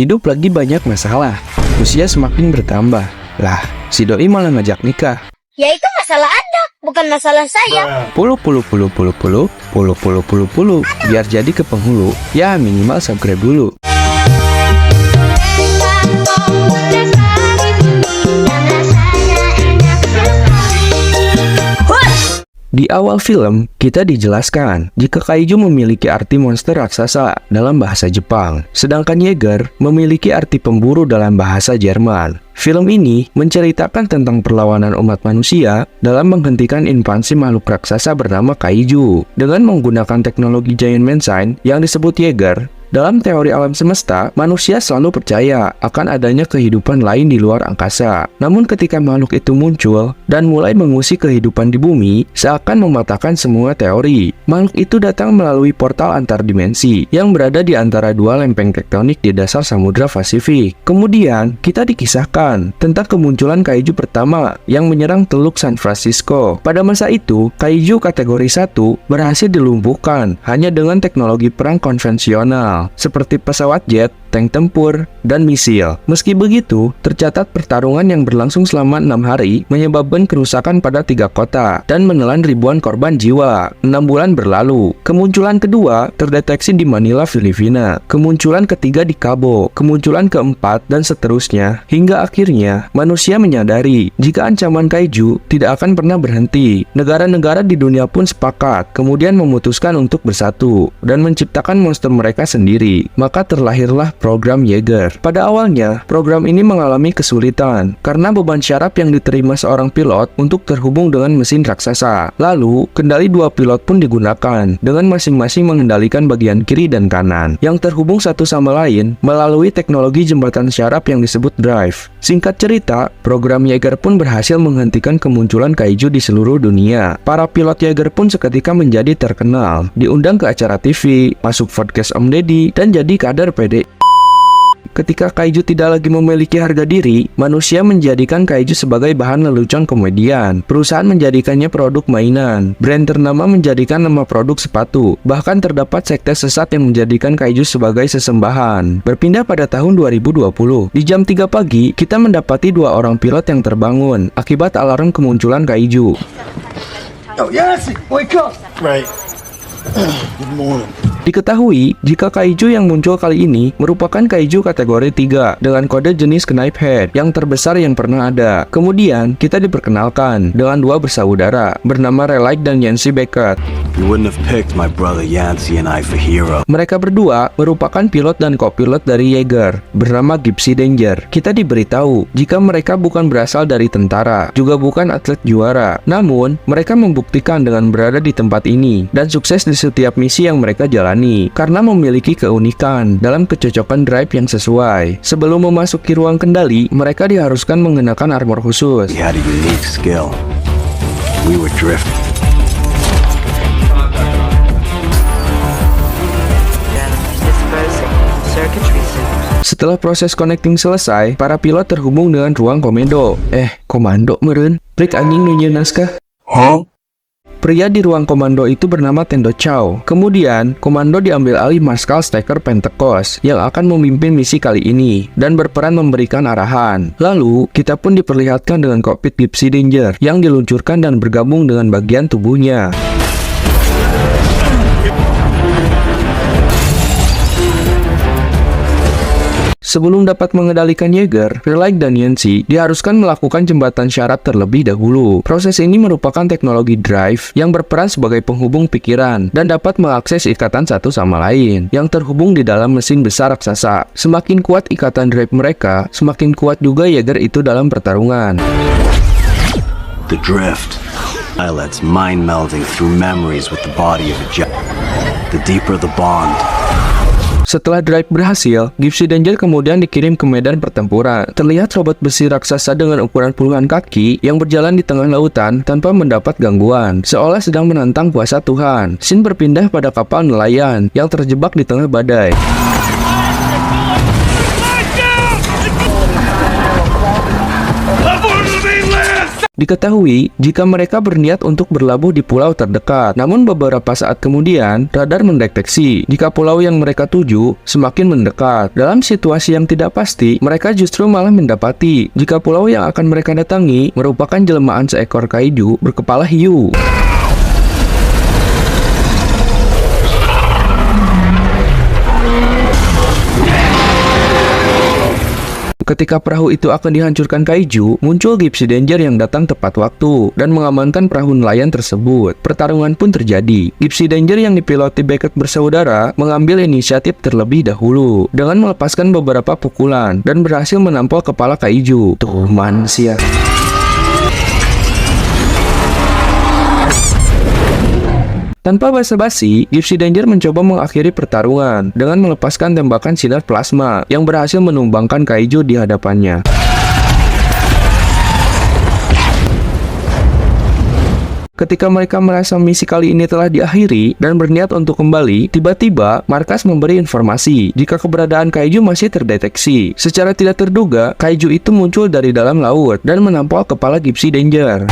hidup lagi banyak masalah. Usia semakin bertambah. Lah, si doi malah ngajak nikah. Ya itu masalah Anda, bukan masalah saya. Puluh. Biar jadi ke penghulu, ya minimal subscribe dulu. Di awal film, kita dijelaskan jika kaiju memiliki arti monster raksasa dalam bahasa Jepang, sedangkan Jaeger memiliki arti pemburu dalam bahasa Jerman. Film ini menceritakan tentang perlawanan umat manusia dalam menghentikan invasi makhluk raksasa bernama kaiju dengan menggunakan teknologi Giant Man Sign yang disebut Jaeger. Dalam teori alam semesta, manusia selalu percaya akan adanya kehidupan lain di luar angkasa. Namun ketika makhluk itu muncul dan mulai mengusik kehidupan di bumi, seakan mematahkan semua teori. Makhluk itu datang melalui portal antar dimensi yang berada di antara dua lempeng tektonik di dasar Samudra Pasifik. Kemudian, kita dikisahkan tentang kemunculan kaiju pertama yang menyerang Teluk San Francisco. Pada masa itu, kaiju kategori 1 berhasil dilumpuhkan hanya dengan teknologi perang konvensional seperti pesawat jet, tank tempur, dan misil. Meski begitu, tercatat pertarungan yang berlangsung selama 6 hari menyebabkan kerusakan pada 3 kota dan menelan ribuan korban jiwa. 6 bulan berlalu, kemunculan kedua terdeteksi di Manila, Filipina, kemunculan ketiga di Cabo, kemunculan keempat, dan seterusnya, hingga akhirnya manusia menyadari jika ancaman kaiju tidak akan pernah berhenti. Negara-negara di dunia pun sepakat, kemudian memutuskan untuk bersatu dan menciptakan monster mereka sendiri. Maka terlahirlah program Jaeger. Pada awalnya, program ini mengalami kesulitan karena beban syaraf yang diterima seorang pilot untuk terhubung dengan mesin raksasa. Lalu, kendali 2 pilot pun digunakan dengan masing-masing mengendalikan bagian kiri dan kanan yang terhubung satu sama lain melalui teknologi jembatan syaraf yang disebut drive. Singkat cerita, program Jaeger pun berhasil menghentikan kemunculan kaiju di seluruh dunia. Para pilot Jaeger pun seketika menjadi terkenal, diundang ke acara TV, masuk podcast Om Deddy, dan jadi kader PD. Ketika kaiju tidak lagi memiliki harga diri, manusia menjadikan kaiju sebagai bahan lelucon komedian. Perusahaan menjadikannya produk mainan. Brand ternama menjadikan nama produk sepatu. Bahkan terdapat sekte sesat yang menjadikan kaiju sebagai sesembahan. Berpindah pada tahun 2020. Di jam 3 pagi, kita mendapati 2 orang pilot yang terbangun akibat alarm kemunculan kaiju. Yo, Yancey, wake up! Right. Good morning. Diketahui jika kaiju yang muncul kali ini merupakan kaiju kategori 3 dengan kode jenis Knife Head yang terbesar yang pernah ada. Kemudian kita diperkenalkan dengan 2 bersaudara bernama Relight dan Yancey Beckett. You wouldn't have picked my brother Yancey and I for hero. Mereka berdua merupakan pilot dan kopilot dari Jaeger bernama Gypsy Danger. Kita diberitahu jika mereka bukan berasal dari tentara, juga bukan atlet juara. Namun, mereka membuktikan dengan berada di tempat ini dan sukses di setiap misi yang mereka jalani karena memiliki keunikan dalam kecocokan drive yang sesuai. Sebelum memasuki ruang kendali, mereka diharuskan mengenakan armor khusus. We had a unique skill. We were drifting. Setelah proses connecting selesai, para pilot terhubung dengan ruang komando. Komando meren? Prik anjing nunyeun naskah. Huh? Pria di ruang komando itu bernama Tendo Chow. Kemudian, komando diambil alih Marskal Staker Pentecost yang akan memimpin misi kali ini dan berperan memberikan arahan. Lalu, kita pun diperlihatkan dengan kokpit Gypsy Danger yang diluncurkan dan bergabung dengan bagian tubuhnya. Sebelum dapat mengendalikan Jaeger, Relight dan Yancey diharuskan melakukan jembatan syarat terlebih dahulu. Proses ini merupakan teknologi drive yang berperan sebagai penghubung pikiran dan dapat mengakses ikatan satu sama lain yang terhubung di dalam mesin besar raksasa. Semakin kuat ikatan drive mereka, semakin kuat juga Jaeger itu dalam pertarungan. The drift. Lets mind melding through memories with the body of a jet. The deeper the bond. Setelah drive berhasil, Gypsy Danger kemudian dikirim ke medan pertempuran. Terlihat robot besi raksasa dengan ukuran puluhan kaki yang berjalan di tengah lautan tanpa mendapat gangguan, seolah sedang menantang kuasa Tuhan. Scene berpindah pada kapal nelayan yang terjebak di tengah badai. Diketahui jika mereka berniat untuk berlabuh di pulau terdekat. Namun beberapa saat kemudian, radar mendeteksi jika pulau yang mereka tuju semakin mendekat. Dalam situasi yang tidak pasti, mereka justru malah mendapati jika pulau yang akan mereka datangi merupakan jelmaan seekor kaiju berkepala hiu. Ketika perahu itu akan dihancurkan kaiju, muncul Gypsy Danger yang datang tepat waktu dan mengamankan perahu nelayan tersebut. Pertarungan pun terjadi. Gypsy Danger yang dipiloti Beckett bersaudara mengambil inisiatif terlebih dahulu dengan melepaskan beberapa pukulan dan berhasil menampol kepala kaiju. Tuh manusia. Tanpa basa-basi, Gypsy Danger mencoba mengakhiri pertarungan dengan melepaskan tembakan sinar plasma yang berhasil menumbangkan kaiju di hadapannya. Ketika mereka merasa misi kali ini telah diakhiri dan berniat untuk kembali, tiba-tiba Markas memberi informasi jika keberadaan kaiju masih terdeteksi. Secara tidak terduga, kaiju itu muncul dari dalam laut dan menampol kepala Gypsy Danger.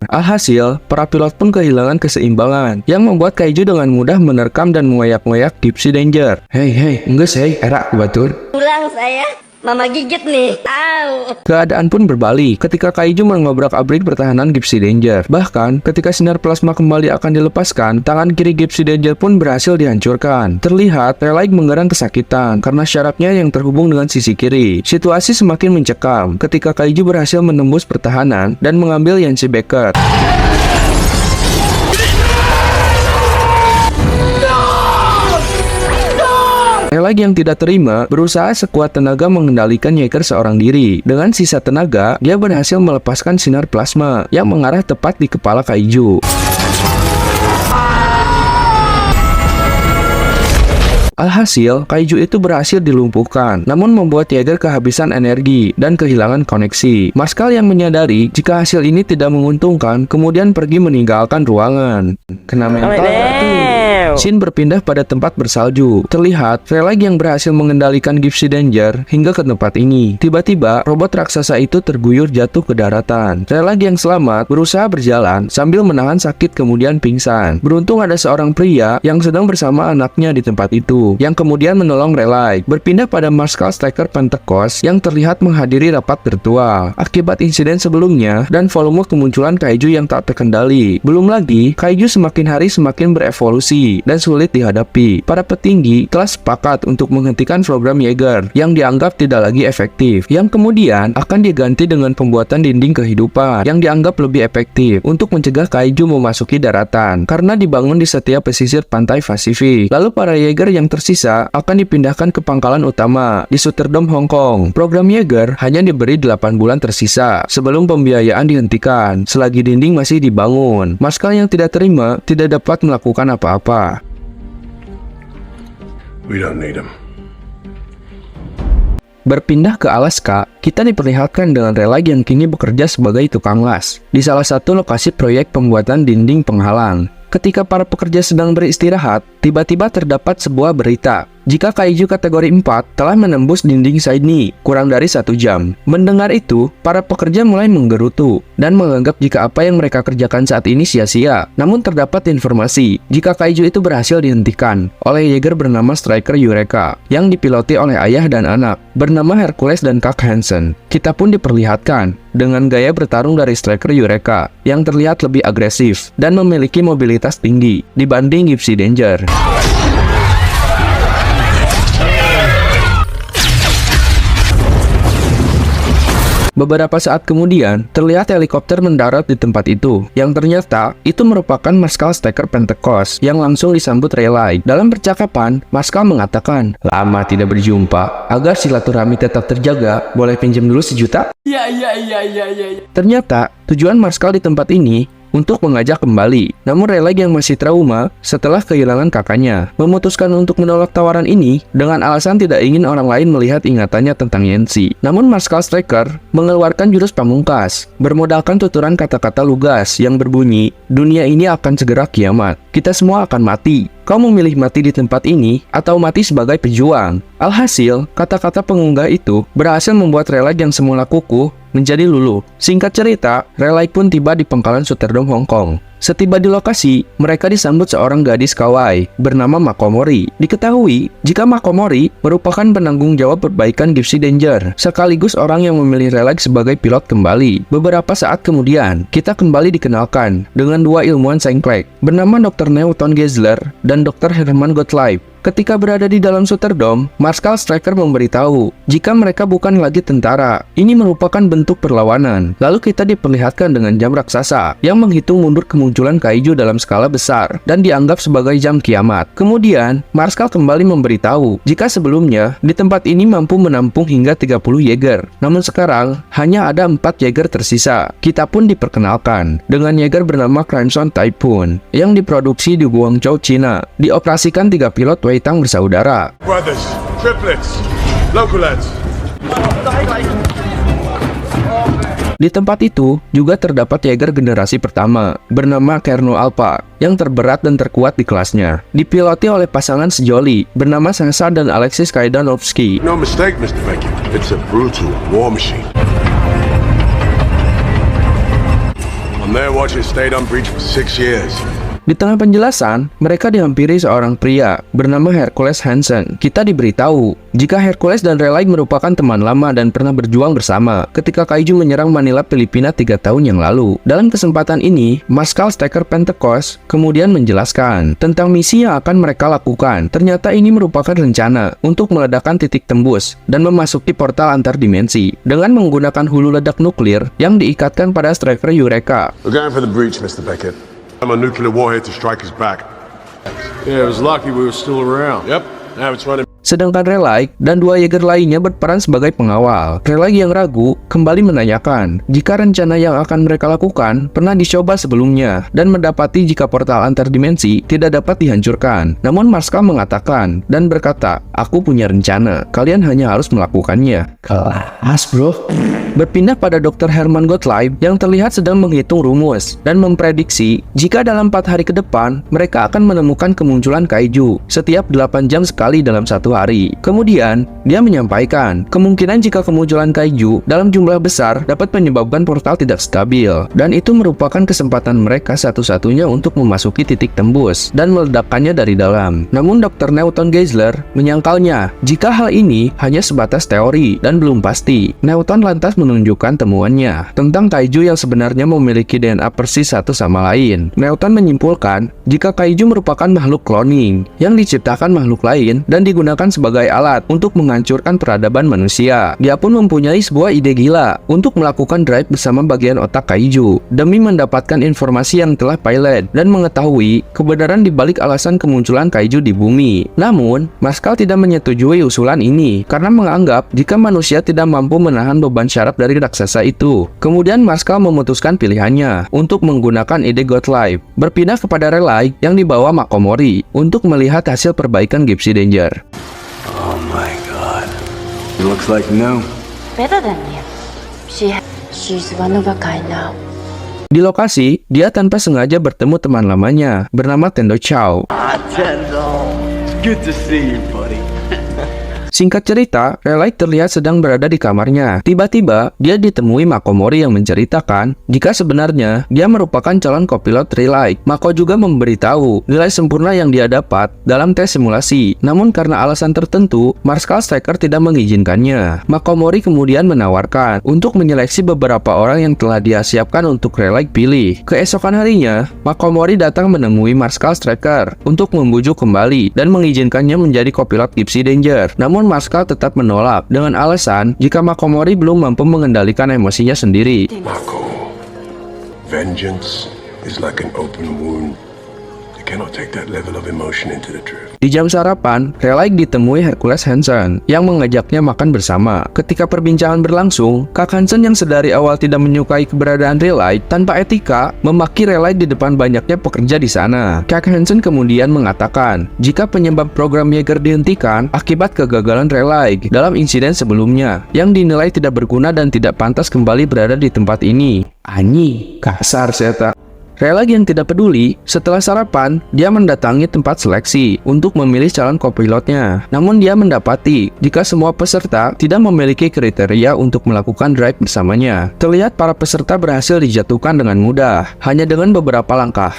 Alhasil, para pilot pun kehilangan keseimbangan, yang membuat kaiju dengan mudah menerkam dan mengoyak-ngoyak Gypsy Danger. Hei, enggak sih, era betul. Pulang saya, mama gigit nih. Au. Keadaan pun berbalik ketika kaiju mengobrak-abrik pertahanan Gypsy Danger. Bahkan, ketika sinar plasma kembali akan dilepaskan, tangan kiri Gypsy Danger pun berhasil dihancurkan. Terlihat, Relic menggerang kesakitan karena syarafnya yang terhubung dengan sisi kiri. Situasi semakin mencekam ketika kaiju berhasil menembus pertahanan dan mengambil Yancey Beckett. Relic yang tidak terima berusaha sekuat tenaga mengendalikan Yeager seorang diri. Dengan sisa tenaga, dia berhasil melepaskan sinar plasma yang mengarah tepat di kepala kaiju. Alhasil, kaiju itu berhasil dilumpuhkan, namun membuat Yeager kehabisan energi dan kehilangan koneksi. Marskal yang menyadari jika hasil ini tidak menguntungkan, kemudian pergi meninggalkan ruangan. Kena mental tuh. Scene berpindah pada tempat bersalju. Terlihat, Relic yang berhasil mengendalikan Gypsy Danger hingga ke tempat ini. Tiba-tiba, robot raksasa itu terguyur jatuh ke daratan. Relic yang selamat berusaha berjalan sambil menahan sakit kemudian pingsan. Beruntung ada seorang pria yang sedang bersama anaknya di tempat itu, yang kemudian menolong Relic. Berpindah pada Marskal Striker Pentecost yang terlihat menghadiri rapat virtual akibat insiden sebelumnya dan volume kemunculan kaiju yang tak terkendali. Belum lagi, kaiju semakin hari semakin berevolusi dan sulit dihadapi. Para petinggi telah sepakat untuk menghentikan program Yeager yang dianggap tidak lagi efektif, yang kemudian akan diganti dengan pembuatan dinding kehidupan yang dianggap lebih efektif untuk mencegah kaiju memasuki daratan karena dibangun di setiap pesisir pantai Pasifik. Lalu para Yeager yang tersisa akan dipindahkan ke pangkalan utama di Suterdome, Hong Kong. Program Yeager hanya diberi 8 bulan tersisa sebelum pembiayaan dihentikan selagi dinding masih dibangun. Marskal yang tidak terima tidak dapat melakukan apa-apa. We don't need him. Berpindah ke Alaska, kita diperlihatkan dengan Relic yang kini bekerja sebagai tukang las di salah satu lokasi proyek pembuatan dinding penghalang. Ketika para pekerja sedang beristirahat, tiba-tiba terdapat sebuah berita jika kaiju kategori 4 telah menembus dinding Sydney kurang dari 1 jam. Mendengar itu, para pekerja mulai menggerutu dan menganggap jika apa yang mereka kerjakan saat ini sia-sia. Namun terdapat informasi jika kaiju itu berhasil dihentikan oleh Yeager bernama Striker Eureka yang dipiloti oleh ayah dan anak bernama Hercules dan Kak Hansen. Kita pun diperlihatkan dengan gaya bertarung dari Striker Eureka yang terlihat lebih agresif dan memiliki mobilitas tinggi dibanding Gypsy Danger. Beberapa saat kemudian, terlihat helikopter mendarat di tempat itu, yang ternyata itu merupakan Marskal Striker Pentecost yang langsung disambut Relic. Dalam percakapan, Marskal mengatakan, "Lama tidak berjumpa, agar silaturahmi tetap terjaga, boleh pinjam dulu 1 juta?" Ya. Ternyata, tujuan Marskal di tempat ini untuk mengajak kembali. Namun Relic yang masih trauma setelah kehilangan kakaknya memutuskan untuk menolak tawaran ini dengan alasan tidak ingin orang lain melihat ingatannya tentang Yancey. Namun Marskal Striker mengeluarkan jurus pamungkas bermodalkan tuturan kata-kata lugas yang berbunyi, "Dunia ini akan segera kiamat. Kita semua akan mati. Kau memilih mati di tempat ini atau mati sebagai pejuang." Alhasil, kata-kata pengunggah itu berhasil membuat Relic yang semula kukuh menjadi luluh. Singkat cerita, Relight pun tiba di pangkalan Superdome Hong Kong. Setiba di lokasi, mereka disambut seorang gadis kawaii bernama Makomori. Diketahui jika Makomori merupakan penanggung jawab perbaikan Gypsy Danger, sekaligus orang yang memilih Relight sebagai pilot kembali. Beberapa saat kemudian, kita kembali dikenalkan dengan dua ilmuwan Sengklek bernama Dr. Newton Geisler dan Dr. Hermann Gottlieb. Ketika berada di dalam Superdome, Marskal Striker memberitahu jika mereka bukan lagi tentara. Ini merupakan bentuk perlawanan. Lalu kita diperlihatkan dengan jam raksasa yang menghitung mundur kemunculan kaiju dalam skala besar dan dianggap sebagai jam kiamat. Kemudian, Marskal kembali memberitahu jika sebelumnya di tempat ini mampu menampung hingga 30 Jaeger. Namun sekarang hanya ada 4 Jaeger tersisa. Kita pun diperkenalkan dengan Jaeger bernama Crimson Typhoon yang diproduksi di Guangzhou, China. Dioperasikan 3 pilot Weitang bersaudara. Brothers, triplets, local lads. Di tempat itu juga terdapat Jaeger generasi pertama bernama Kerno Alpha yang terberat dan terkuat di kelasnya. Dipiloti oleh pasangan sejoli bernama Sasa dan Alexis Kaidanovsky. No mistake, Mr. Beckett. It's a brutal war machine. On their watch, it stayed unbreached for 6 years. Di tengah penjelasan, mereka dihampiri seorang pria bernama Hercules Hansen. Kita diberitahu jika Hercules dan Relight merupakan teman lama dan pernah berjuang bersama ketika kaiju menyerang Manila, Filipina 3 tahun yang lalu. Dalam kesempatan ini, Marskal Striker Pentecost kemudian menjelaskan tentang misi yang akan mereka lakukan. Ternyata ini merupakan rencana untuk meledakkan titik tembus dan memasuki portal antar dimensi dengan menggunakan hulu ledak nuklir yang diikatkan pada Striker Eureka. We're going for the breach, Mr. Beckett. I'm a nuclear warhead to strike us back. Yeah, it was lucky we were still around. Yep, now it's running. Sedangkan Relight dan 2 Jaeger lainnya berperan sebagai pengawal. Relight yang ragu kembali menanyakan jika rencana yang akan mereka lakukan pernah dicoba sebelumnya dan mendapati jika portal antar dimensi tidak dapat dihancurkan. Namun Marskal mengatakan dan berkata, "Aku punya rencana, kalian hanya harus melakukannya." Kelas, bro. Berpindah pada Dr. Hermann Gottlieb yang terlihat sedang menghitung rumus dan memprediksi jika dalam 4 hari ke depan mereka akan menemukan kemunculan kaiju setiap 8 jam sekali dalam 1 hari. Kemudian, dia menyampaikan kemungkinan jika kemunculan kaiju dalam jumlah besar dapat menyebabkan portal tidak stabil dan itu merupakan kesempatan mereka satu-satunya untuk memasuki titik tembus dan meledakkannya dari dalam. Namun Dr. Newton Geisler menyangkalnya jika hal ini hanya sebatas teori dan belum pasti. Newton lantas menunjukkan temuannya tentang kaiju yang sebenarnya memiliki DNA persis satu sama lain. Newton menyimpulkan jika kaiju merupakan makhluk cloning yang diciptakan makhluk lain dan digunakan sebagai alat untuk menghancurkan peradaban manusia. Dia pun mempunyai sebuah ide gila untuk melakukan drive bersama bagian otak kaiju demi mendapatkan informasi yang telah pilot dan mengetahui kebenaran di balik alasan kemunculan kaiju di bumi. Namun, Marskal tidak menyetujui usulan ini karena menganggap jika manusia tidak mampu menahan beban syaraf dari raksasa itu. Kemudian Marskal memutuskan pilihannya untuk menggunakan ide Gottlieb, berpindah kepada Relight yang dibawa Makomori untuk melihat hasil perbaikan Gypsy Danger. Oh my god. It looks like new. Better than you. She's one of a kind now. Di lokasi, dia tanpa sengaja bertemu teman lamanya bernama Tendo Chow. Tendo. It's good to see you, buddy. Singkat cerita, Relight terlihat sedang berada di kamarnya. Tiba-tiba, dia ditemui Makomori yang menceritakan jika sebenarnya dia merupakan calon kopilot Relight. Mako juga memberitahu nilai sempurna yang dia dapat dalam tes simulasi. Namun karena alasan tertentu, Marskal Striker tidak mengizinkannya. Makomori kemudian menawarkan untuk menyeleksi beberapa orang yang telah dia siapkan untuk Relight pilih. Keesokan harinya, Makomori datang menemui Marskal Striker untuk membujuk kembali dan mengizinkannya menjadi kopilot Gypsy Danger. Namun Marskal tetap menolak dengan alasan jika Makomori belum mampu mengendalikan emosinya sendiri. Mako, vengeance is like an open wound. You cannot take that level of emotion into the drift. Di jam sarapan, Relight ditemui Hercules Hansen yang mengajaknya makan bersama. Ketika perbincangan berlangsung, Kak Hansen yang sedari awal tidak menyukai keberadaan Relight tanpa etika memaki Relight di depan banyaknya pekerja di sana. Kak Hansen kemudian mengatakan jika penyebab program Jaeger dihentikan akibat kegagalan Relight dalam insiden sebelumnya yang dinilai tidak berguna dan tidak pantas kembali berada di tempat ini. Anjing, kasar seta. Relag yang tidak peduli, setelah sarapan, dia mendatangi tempat seleksi untuk memilih calon kopilotnya. Namun dia mendapati jika semua peserta tidak memiliki kriteria untuk melakukan drive bersamanya. Terlihat para peserta berhasil dijatuhkan dengan mudah, hanya dengan beberapa langkah.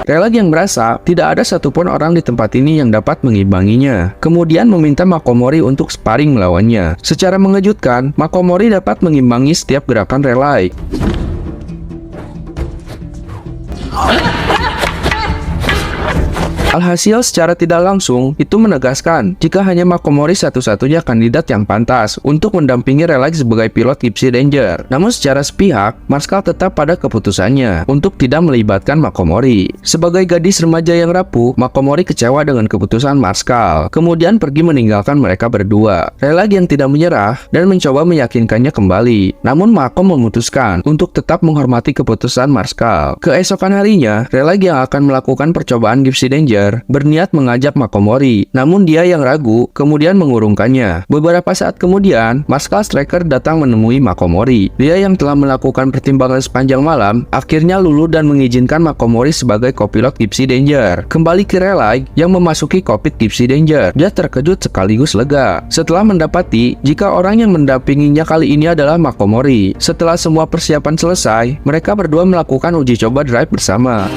Relag yang merasa tidak ada satupun orang di tempat ini yang dapat mengimbanginya, kemudian meminta Makomori untuk sparring melawannya. Secara mengejutkan, Makomori dapat mengimbangi setiap gerakan Relag. Alhasil, secara tidak langsung, itu menegaskan jika hanya Makomori satu-satunya kandidat yang pantas untuk mendampingi Relag sebagai pilot Gypsy Danger. Namun secara sepihak, Marskal tetap pada keputusannya untuk tidak melibatkan Makomori. Sebagai gadis remaja yang rapuh, Makomori kecewa dengan keputusan Marskal, kemudian pergi meninggalkan mereka berdua. Relag yang tidak menyerah dan mencoba meyakinkannya kembali. Namun Mako memutuskan untuk tetap menghormati keputusan Marskal. Keesokan harinya, Relag yang akan melakukan percobaan Gypsy Danger berniat mengajak Makomori, namun dia yang ragu kemudian mengurungkannya. Beberapa saat kemudian, Marskal Striker datang menemui Makomori. Dia yang telah melakukan pertimbangan sepanjang malam, akhirnya luluh dan mengizinkan Makomori sebagai kopilot Gypsy Danger. Kembali ke Relag yang memasuki kokpit Gypsy Danger, dia terkejut sekaligus lega setelah mendapati jika orang yang mendampinginya kali ini adalah Makomori. Setelah semua persiapan selesai, mereka berdua melakukan uji coba drive bersama.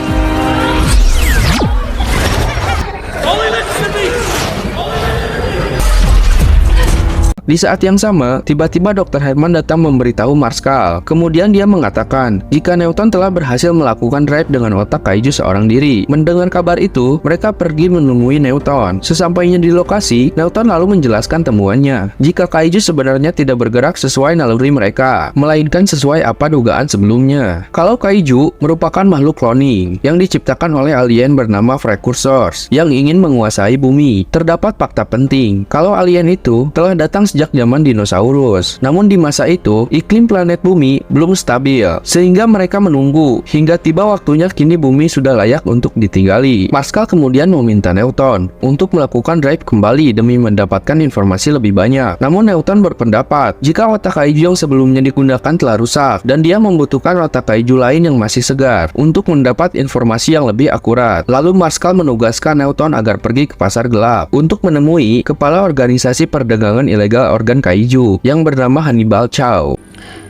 Di saat yang sama, tiba-tiba Dr. Herman datang memberitahu Marskal. Kemudian dia mengatakan jika Newton telah berhasil melakukan drive dengan otak kaiju seorang diri. Mendengar kabar itu, mereka pergi menemui Newton. Sesampainya di lokasi, Newton lalu menjelaskan temuannya. Jika kaiju sebenarnya tidak bergerak sesuai naluri mereka, melainkan sesuai apa dugaan sebelumnya. Kalau kaiju merupakan makhluk cloning yang diciptakan oleh alien bernama Precursors yang ingin menguasai bumi. Terdapat fakta penting kalau alien itu telah datang sejak zaman dinosaurus. Namun di masa itu, iklim planet bumi belum stabil, sehingga mereka menunggu hingga tiba waktunya kini bumi sudah layak untuk ditinggali. Marskal kemudian meminta Newton untuk melakukan drive kembali demi mendapatkan informasi lebih banyak. Namun Newton berpendapat jika otak kaiju yang sebelumnya digunakan telah rusak dan dia membutuhkan otak kaiju lain yang masih segar untuk mendapat informasi yang lebih akurat. Lalu Marskal menugaskan Newton agar pergi ke pasar gelap untuk menemui kepala organisasi perdagangan ilegal organ kaiju yang bernama Hannibal Chow.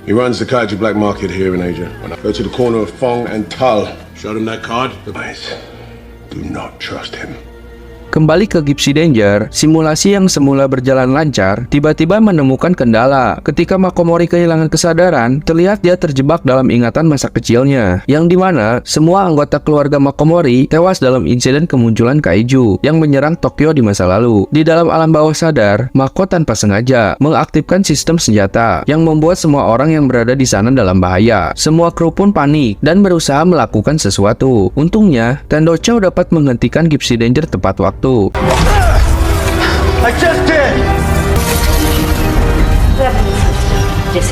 He runs the kaiju black market here in Asia. When I go to the corner of Fong and Tal, show them that card. Guys, do not trust him. Kembali ke Gypsy Danger, simulasi yang semula berjalan lancar tiba-tiba menemukan kendala. Ketika Makomori kehilangan kesadaran, terlihat dia terjebak dalam ingatan masa kecilnya, yang dimana semua anggota keluarga Makomori tewas dalam insiden kemunculan kaiju yang menyerang Tokyo di masa lalu. Di dalam alam bawah sadar, Mako tanpa sengaja mengaktifkan sistem senjata yang membuat semua orang yang berada di sana dalam bahaya. Semua kru pun panik dan berusaha melakukan sesuatu. Untungnya, Tendo Chow dapat menghentikan Gypsy Danger tepat waktu. I just did!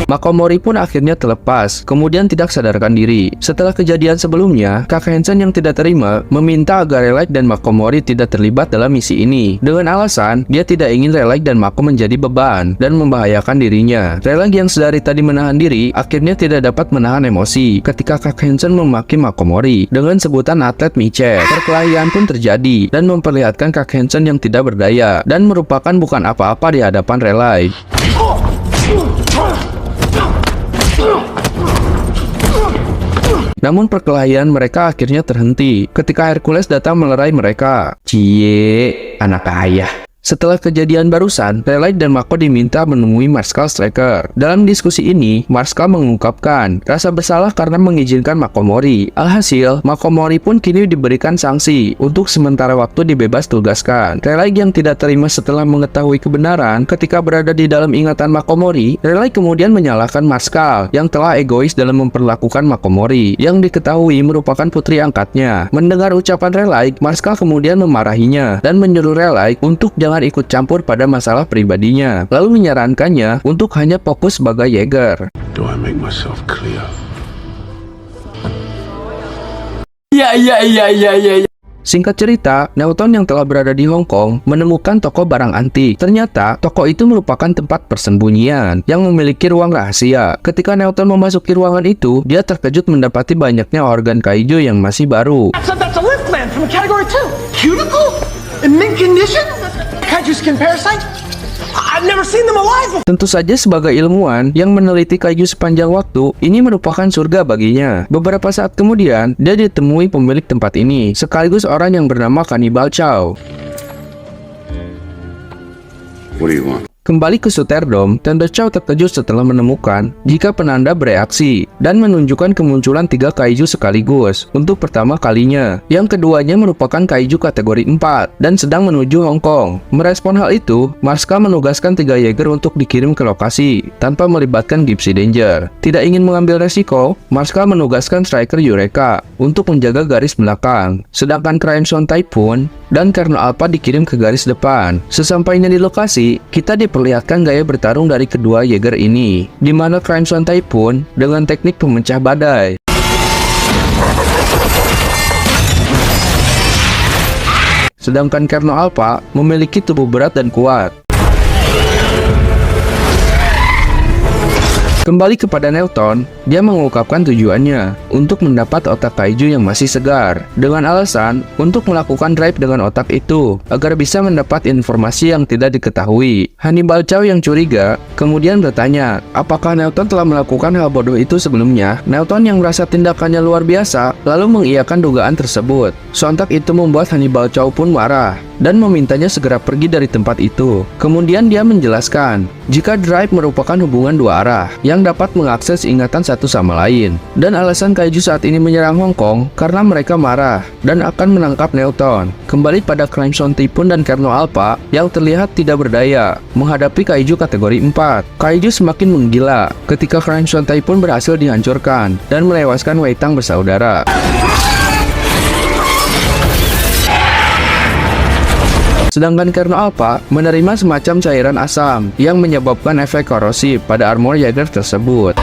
Makomori pun akhirnya terlepas, kemudian tidak sadarkan diri. Setelah kejadian sebelumnya, Kak Hansen yang tidak terima meminta agar Relag dan Makomori tidak terlibat dalam misi ini. Dengan alasan, dia tidak ingin Relag dan Mako menjadi beban dan membahayakan dirinya. Relag yang sedari tadi menahan diri, akhirnya tidak dapat menahan emosi ketika Kak Hansen memaki Makomori dengan sebutan atlet micet. Perkelahian pun terjadi dan memperlihatkan Kak Hansen yang tidak berdaya dan merupakan bukan apa-apa di hadapan Relag. Namun perkelahian mereka akhirnya terhenti ketika Hercules datang melerai mereka. Cie, anak ayah. Setelah kejadian barusan, Relag dan Mako diminta menemui Marskal Striker. Dalam diskusi ini, Marskal mengungkapkan rasa bersalah karena mengizinkan Makomori. Alhasil, Makomori pun kini diberikan sanksi untuk sementara waktu dibebas tugaskan. Relag yang tidak terima setelah mengetahui kebenaran ketika berada di dalam ingatan Makomori, Relag kemudian menyalahkan Marskal yang telah egois dalam memperlakukan Makomori, yang diketahui merupakan putri angkatnya. Mendengar ucapan Relag, Marskal kemudian memarahinya dan menyuruh Relag untuk jangan ikut campur pada masalah pribadinya, lalu menyarankannya untuk hanya fokus sebagai Jaeger. Do I make myself clear? Singkat cerita, Newton yang telah berada di Hong Kong menemukan toko barang antik. Ternyata, toko itu merupakan tempat persembunyian yang memiliki ruang rahasia. Ketika Newton memasuki ruangan itu, dia terkejut mendapati banyaknya organ kaiju yang masih baru. So that's a lift plan from Category 2. Cuticle? In mint condition? Kaiju skin parasite? I've never seen them alive before. Tentu saja sebagai ilmuwan yang meneliti kaiju sepanjang waktu, ini merupakan surga baginya. Beberapa saat kemudian, dia ditemui pemilik tempat ini, sekaligus orang yang bernama Cannibal Chow. What do you want? Kembali ke Suterdome, Tante Chow terkejut setelah menemukan jika penanda bereaksi dan menunjukkan kemunculan 3 kaiju sekaligus untuk pertama kalinya. Yang keduanya merupakan kaiju kategori 4 dan sedang menuju Hong Kong. Merespon hal itu, Marshall menugaskan 3 Jaeger untuk dikirim ke lokasi tanpa melibatkan Gypsy Danger. Tidak ingin mengambil resiko, Marshall menugaskan Striker Eureka untuk menjaga garis belakang, sedangkan Crimson Typhoon dan Colonel Alpha dikirim ke garis depan. Sesampainya di lokasi, kita diperlihatkan gaya bertarung dari kedua Jaeger ini, di mana Crimson Typhoon dengan teknik pemecah badai. Sedangkan Colonel Alpha memiliki tubuh berat dan kuat. Kembali kepada Newton, dia mengungkapkan tujuannya untuk mendapat otak kaiju yang masih segar, dengan alasan untuk melakukan drive dengan otak itu, agar bisa mendapat informasi yang tidak diketahui. Cannibal Chow yang curiga, kemudian bertanya, apakah Newton telah melakukan hal bodoh itu sebelumnya? Newton yang merasa tindakannya luar biasa, lalu mengiyakan dugaan tersebut. Sontak itu membuat Cannibal Chow pun marah, dan memintanya segera pergi dari tempat itu. Kemudian dia menjelaskan, jika drive merupakan hubungan dua arah, yang dapat mengakses ingatan satu sama lain. Dan alasan kaiju saat ini menyerang Hong Kong karena mereka marah dan akan menangkap Newton. Kembali pada Crimson Typhoon dan Colonel Alpha yang terlihat tidak berdaya menghadapi kaiju kategori 4. Kaiju semakin menggila ketika Crimson Typhoon berhasil dihancurkan dan melewaskan Wei Tang bersaudara. Sedangkan Colonel Alpha menerima semacam cairan asam yang menyebabkan efek korosif pada armor Jaeger tersebut.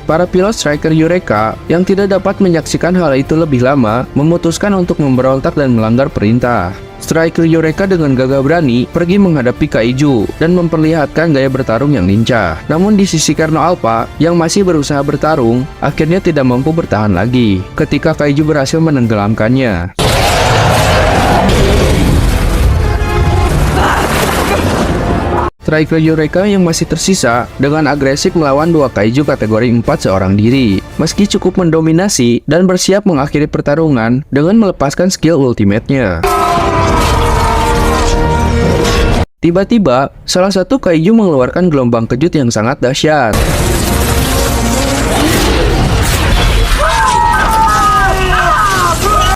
Para pilot Striker Eureka yang tidak dapat menyaksikan hal itu lebih lama memutuskan untuk memberontak dan melanggar perintah. Striker Eureka dengan gagah berani pergi menghadapi kaiju dan memperlihatkan gaya bertarung yang lincah. Namun di sisi Colonel Alpha yang masih berusaha bertarung, akhirnya tidak mampu bertahan lagi ketika kaiju berhasil menenggelamkannya. Striker Eureka yang masih tersisa dengan agresif melawan 2 kaiju kategori 4 seorang diri. Meski cukup mendominasi dan bersiap mengakhiri pertarungan dengan melepaskan skill ultimate-nya. Tiba-tiba, salah satu kaiju mengeluarkan gelombang kejut yang sangat dahsyat.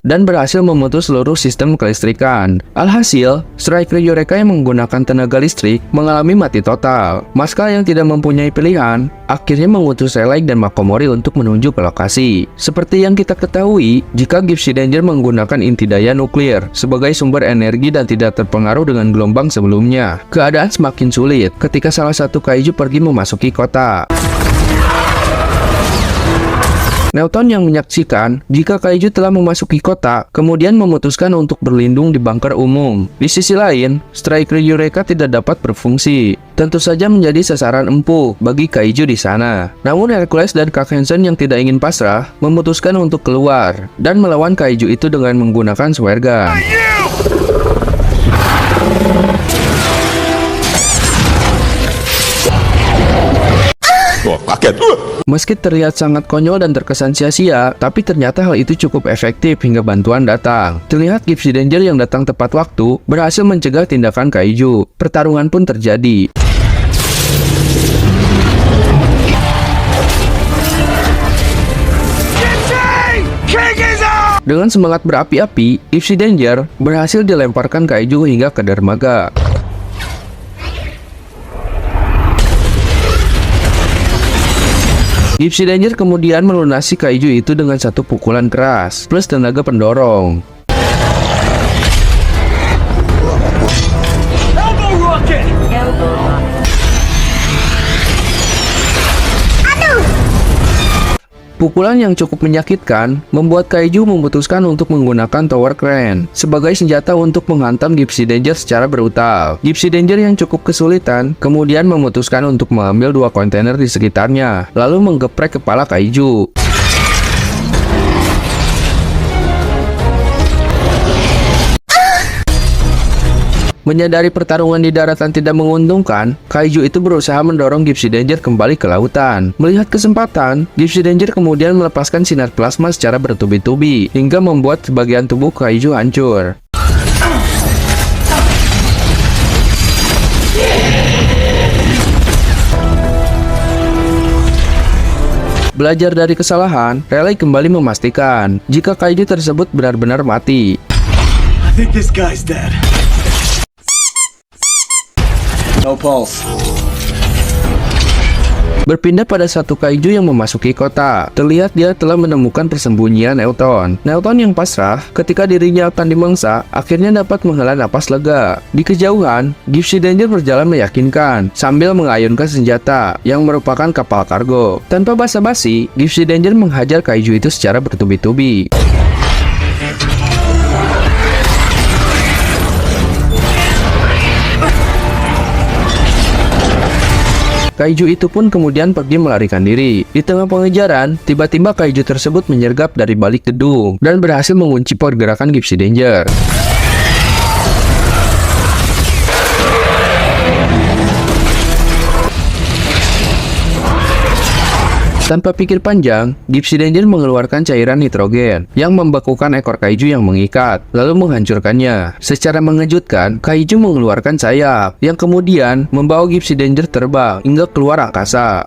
Dan berhasil memutus seluruh sistem kelistrikan. Alhasil, Striker Eureka yang menggunakan tenaga listrik mengalami mati total. Marshall yang tidak mempunyai pilihan, akhirnya mengutus Relic dan Makomori untuk menuju ke lokasi. Seperti yang kita ketahui, jika Gypsy Danger menggunakan inti daya nuklir sebagai sumber energi dan tidak terpengaruh dengan gelombang sebelumnya, keadaan semakin sulit ketika salah satu kaiju pergi memasuki kota. Newton yang menyaksikan jika kaiju telah memasuki kota, kemudian memutuskan untuk berlindung di bunker umum. Di sisi lain, Striker Eureka tidak dapat berfungsi, tentu saja menjadi sasaran empuk bagi kaiju di sana. Namun Hercules dan Kak Hansen yang tidak ingin pasrah, memutuskan untuk keluar dan melawan kaiju itu dengan menggunakan Swear Gun. Meski terlihat sangat konyol dan terkesan sia-sia, tapi ternyata hal itu cukup efektif hingga bantuan datang. Terlihat Gypsy Danger yang datang tepat waktu berhasil mencegah tindakan kaiju. Pertarungan pun terjadi. Dengan semangat berapi-api, Gypsy Danger berhasil dilemparkan kaiju hingga ke dermaga. Gypsy Danger kemudian melunasi kaiju itu dengan satu pukulan keras, plus tenaga pendorong. Pukulan yang cukup menyakitkan membuat Kaiju memutuskan untuk menggunakan Tower Crane sebagai senjata untuk menghantam Gypsy Danger secara brutal. Gypsy Danger yang cukup kesulitan kemudian memutuskan untuk mengambil 2 kontainer di sekitarnya, lalu menggeprek kepala Kaiju. Menyadari pertarungan di daratan tidak menguntungkan, Kaiju itu berusaha mendorong Gypsy Danger kembali ke lautan. Melihat kesempatan, Gypsy Danger kemudian melepaskan sinar plasma secara bertubi-tubi, hingga membuat sebagian tubuh Kaiju hancur. Belajar dari kesalahan, Raleigh kembali memastikan jika Kaiju tersebut benar-benar mati. I think this guy's dead. No pulse. Berpindah pada satu Kaiju yang memasuki kota. Terlihat dia telah menemukan persembunyian Nelton. Nelton yang pasrah ketika dirinya akan dimangsa, akhirnya dapat menghela napas lega. Di kejauhan, Gypsy Danger berjalan meyakinkan sambil mengayunkan senjata yang merupakan kapal kargo. Tanpa basa-basi, Gypsy Danger menghajar Kaiju itu secara bertubi-tubi. Kaiju itu pun kemudian pergi melarikan diri. Di tengah pengejaran, tiba-tiba Kaiju tersebut menyergap dari balik gedung dan berhasil mengunci pergerakan Gypsy Danger. Tanpa pikir panjang, Gypsy Danger mengeluarkan cairan nitrogen yang membekukan ekor Kaiju yang mengikat, lalu menghancurkannya. Secara mengejutkan, Kaiju mengeluarkan sayap yang kemudian membawa Gypsy Danger terbang hingga keluar angkasa.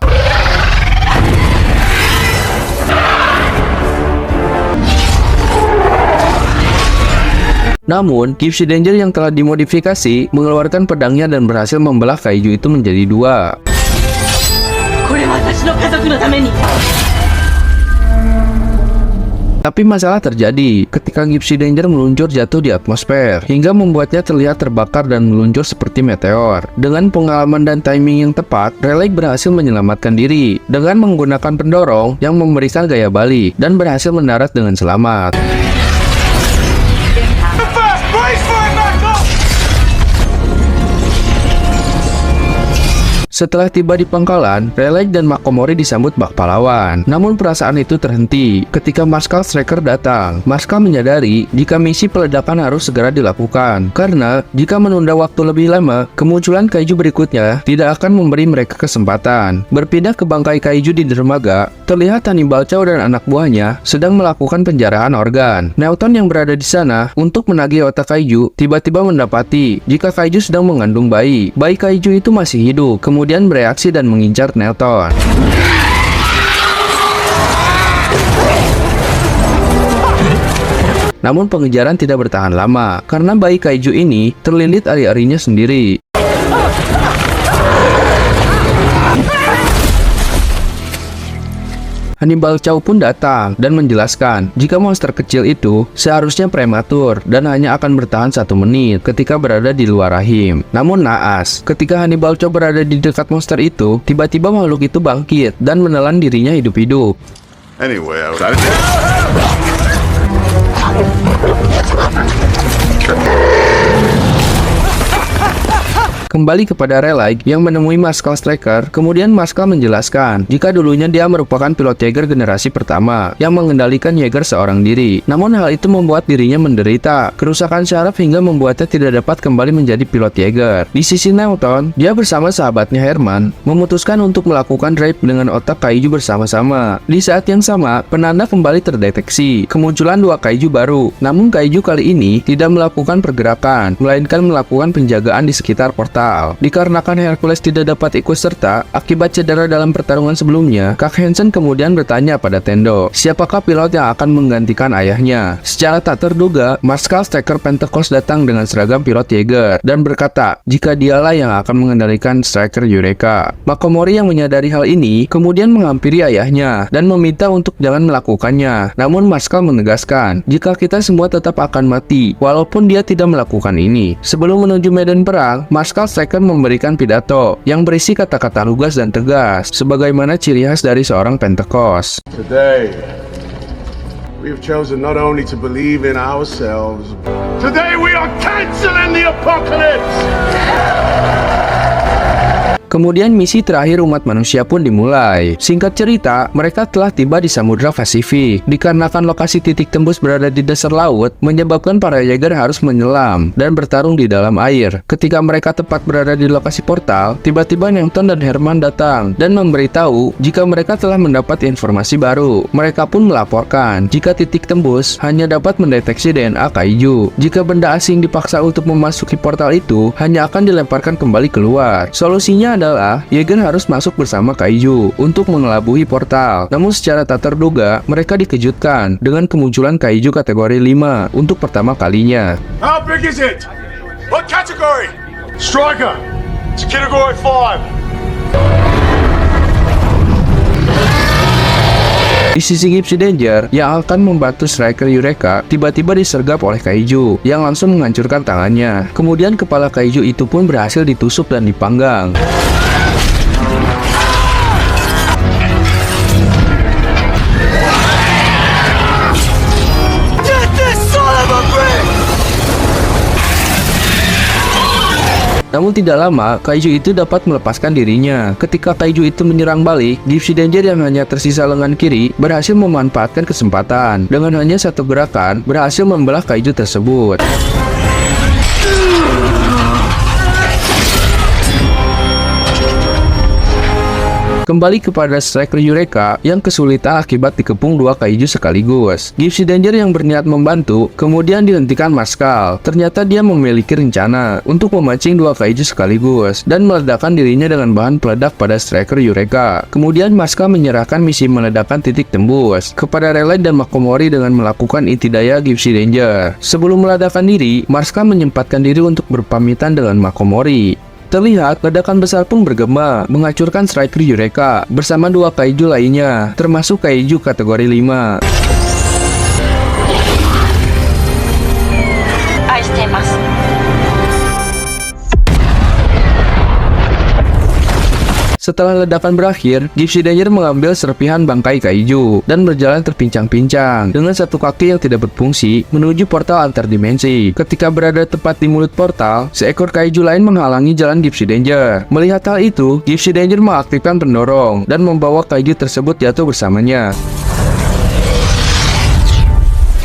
Namun, Gypsy Danger yang telah dimodifikasi mengeluarkan pedangnya dan berhasil membelah Kaiju itu menjadi 2. Tapi masalah terjadi ketika Gypsy Danger meluncur jatuh di atmosfer hingga membuatnya terlihat terbakar dan meluncur seperti meteor. Dengan pengalaman dan timing yang tepat, Raleigh berhasil menyelamatkan diri dengan menggunakan pendorong yang memberikan gaya balik dan berhasil mendarat dengan selamat. Setelah tiba di pangkalan, Raleigh dan Makomori disambut bak pahlawan. Namun perasaan itu terhenti ketika Marskal Striker datang. Marskal menyadari jika misi peledakan harus segera dilakukan, karena jika menunda waktu lebih lama, kemunculan Kaiju berikutnya tidak akan memberi mereka kesempatan. Berpindah ke bangkai Kaiju di dermaga, terlihat Hannibal Chow dan anak buahnya sedang melakukan penjarahan organ. Nelton yang berada di sana untuk menagih otak Kaiju tiba-tiba mendapati jika Kaiju sedang mengandung bayi. Bayi Kaiju itu masih hidup, kemudian bereaksi dan mengincar Nelton. Namun pengejaran tidak bertahan lama karena bayi Kaiju ini terlilit ari-arinya sendiri. Hannibal Chow pun datang dan menjelaskan jika monster kecil itu seharusnya prematur dan hanya akan bertahan 1 menit ketika berada di luar rahim. Namun naas, ketika Hannibal Chow berada di dekat monster itu, tiba-tiba makhluk itu bangkit dan menelan dirinya hidup-hidup. Anyway, Kembali kepada Raleigh yang menemui Marskal Striker, kemudian Marskal menjelaskan jika dulunya dia merupakan pilot Jaeger generasi pertama yang mengendalikan Jaeger seorang diri. Namun hal itu membuat dirinya menderita kerusakan syaraf hingga membuatnya tidak dapat kembali menjadi pilot Jaeger. Di sisi Nelton, dia bersama sahabatnya Herman memutuskan untuk melakukan raid dengan otak Kaiju bersama-sama. Di saat yang sama, penanda kembali terdeteksi kemunculan 2 Kaiju baru. Namun Kaiju kali ini tidak melakukan pergerakan, melainkan melakukan penjagaan di sekitar portal. Dikarenakan Hercules tidak dapat ikut serta akibat cedera dalam pertarungan sebelumnya, Kak Hansen kemudian bertanya pada Tendo, siapakah pilot yang akan menggantikan ayahnya? Secara tak terduga, Marskal Striker Pentecost datang dengan seragam pilot Jaeger dan berkata jika dialah yang akan mengendalikan Striker Eureka. Makomori yang menyadari hal ini kemudian menghampiri ayahnya dan meminta untuk jangan melakukannya. Namun Marskal menegaskan jika kita semua tetap akan mati walaupun dia tidak melakukan ini. Sebelum menuju medan perang, Marskal Striker memberikan pidato yang berisi kata-kata lugas dan tegas, sebagaimana ciri khas dari seorang Pentecost. Today, we have chosen not only to believe in ourselves. Today we are canceling the apocalypse! Kemudian misi terakhir umat manusia pun dimulai. Singkat cerita, mereka telah tiba di Samudra Pasifik. Dikarenakan lokasi titik tembus berada di dasar laut, menyebabkan para Jaeger harus menyelam dan bertarung di dalam air. Ketika mereka tepat berada di lokasi portal, tiba-tiba Newton dan Herman datang dan memberitahu jika mereka telah mendapat informasi baru. Mereka pun melaporkan jika titik tembus hanya dapat mendeteksi DNA kaiju. Jika benda asing dipaksa untuk memasuki portal itu, hanya akan dilemparkan kembali keluar. Solusinya adalah Jaeger harus masuk bersama kaiju untuk mengelabuhi portal. Namun secara tak terduga, mereka dikejutkan dengan kemunculan kaiju kategori 5 untuk pertama kalinya. How big is it? What category? Striker. It's category 5. Di sisi Gypsy Danger yang akan membantu Striker Eureka tiba-tiba disergap oleh kaiju yang langsung menghancurkan tangannya. Kemudian kepala kaiju itu pun berhasil ditusuk dan dipanggang. Namun tidak lama, kaiju itu dapat melepaskan dirinya. Ketika kaiju itu menyerang balik, Gypsy Danger yang hanya tersisa lengan kiri berhasil memanfaatkan kesempatan. Dengan hanya satu gerakan, berhasil membelah kaiju tersebut. Kembali kepada Striker Eureka yang kesulitan akibat dikepung dua kaiju sekaligus. Gypsy Danger yang berniat membantu kemudian dihentikan Marskal. Ternyata dia memiliki rencana untuk memancing dua kaiju sekaligus dan meledakkan dirinya dengan bahan peledak pada Striker Eureka. Kemudian Marskal menyerahkan misi meledakkan titik tembus kepada Rayleigh dan Makomori dengan melakukan inti daya Gypsy Danger. Sebelum meledakkan diri, Marskal menyempatkan diri untuk berpamitan dengan Makomori. Terlihat ledakan besar pun bergema, menghancurkan Striker Eureka bersama dua kaiju lainnya, termasuk kaiju kategori 5. Setelah ledakan berakhir, Gypsy Danger mengambil serpihan bangkai kaiju dan berjalan terpincang-pincang dengan satu kaki yang tidak berfungsi menuju portal antar dimensi. Ketika berada tepat di mulut portal, seekor kaiju lain menghalangi jalan Gypsy Danger. Melihat hal itu, Gypsy Danger mengaktifkan pendorong dan membawa kaiju tersebut jatuh bersamanya.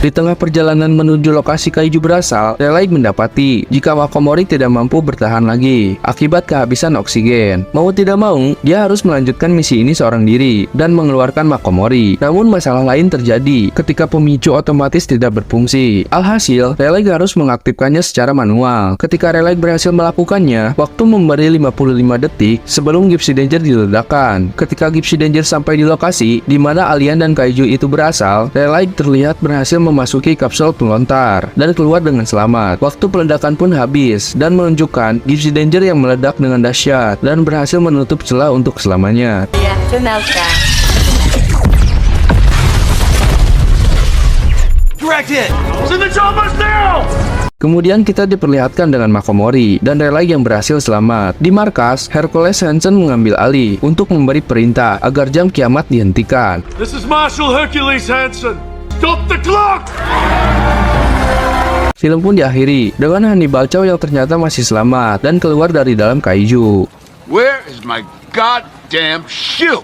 Di tengah perjalanan menuju lokasi kaiju berasal, Rayleigh mendapati jika Makomori tidak mampu bertahan lagi akibat kehabisan oksigen. Mau tidak mau, dia harus melanjutkan misi ini seorang diri dan mengeluarkan Makomori. Namun masalah lain terjadi ketika pemicu otomatis tidak berfungsi. Alhasil, Rayleigh harus mengaktifkannya secara manual. Ketika Rayleigh berhasil melakukannya, waktu memberi 55 detik sebelum Gypsy Danger diledakkan. Ketika Gypsy Danger sampai di lokasi di mana alien dan kaiju itu berasal, Rayleigh terlihat berhasil memasuki kapsul pelontar dan keluar dengan selamat. Waktu peledakan pun habis dan menunjukkan Gypsy Danger yang meledak dengan dahsyat dan berhasil menutup celah untuk selamanya. Kemudian kita diperlihatkan dengan Makomori dan Rayleigh yang berhasil selamat. Di markas, Hercules Hansen mengambil alih untuk memberi perintah agar jam kiamat dihentikan. This is Marshal Hercules Hansen. Stop the clock! Film pun diakhiri dengan Hannibal Chow yang ternyata masih selamat dan keluar dari dalam kaiju. Where is my goddamn shoe?